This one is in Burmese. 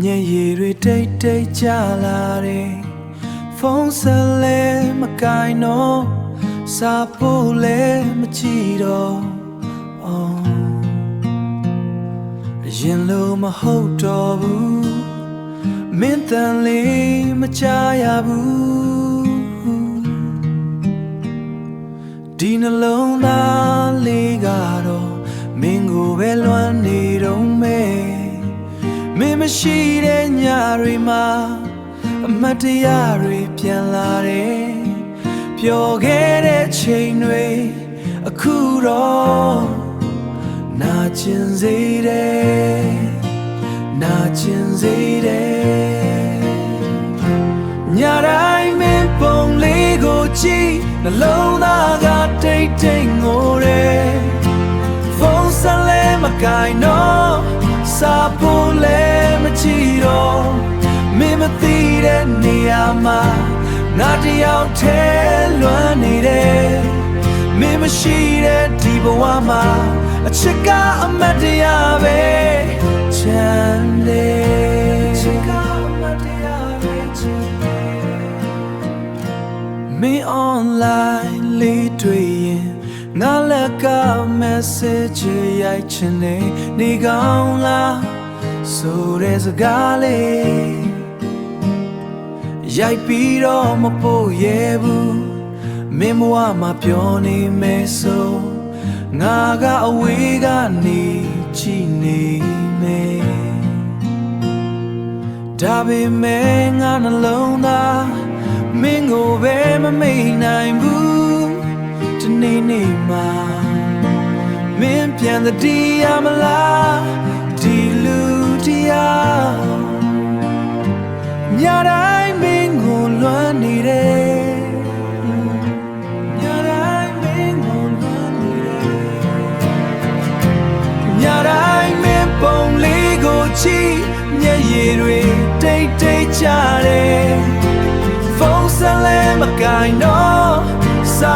ညရည်တွေတိတ်တိတ်ကြလာတယ်ဖုန်းဆက်လဲမကိုင်တော့စာဖို့လဲမကြည့်တော့အရင်လိုမဟုတ်တော့ဘူးမင်းတန်လေးမချရဘူးဒီနှလုံးသားလေးကတော့မင်းကိုပဲလွမ်းနေတော့မယ်မင်းမရှိတဲ့ညတွေမှာအမတ်တရားတွေပြန်လာတယ်ပျော်ခဲ့တဲ့ချိန်တွေအခုတော့နာကျင်စေတယ်နာကျင်စေတယ်ညတိုင်းမင်းပုံလေးကိုကြည့်နှလုံးသားကတိတ်တိတ်ငိုတယ်ဖုန်းဆက်လဲမကိုင်တော့စာဖို့လဲမကြည့်တော့မင်းမသိတဲ့နေရာမှာငါတယောက်ထဲလွမ်းနေတယ်မင်းမရှိတဲ့ဒီဘဝမှာအချစ်ကအမတ်တရားပဲချမ်းတယ်အချစ်ကအမတ်တရားပဲချမ်းတယ်မင်း online လေးတွေ့ရင်ငါလက်က message ရိုက်ချင်နေနေကောင်းလားဆိုတဲ့စကားလေးရိုက်ပြီးတော့မပို့ရဲဘူးမင်းဘဝမှာပြောနေမယ်ဆိုငါကအဝေးကနေကြည့်နေမယ်ဒါပေမဲ့ငါနှလုံးသားမင်းကိုပဲမမေ့နိုင်ဘူးဒီနေ့မှာမင်းပြန်သတည်ရမလားဒီလူတရားညတိုင်းမင်းကိုလွမ်းနေတယ်ညတိုင်းမင်းကိုလွမ်းနေတယ်ညတိုင်းမင်းပုံလေးကိုကြည့်မျက်ရည်တွေတိတ်တိတ်ကြတယ်ဖုန်းဆက်လဲမကိုင်တော့စာ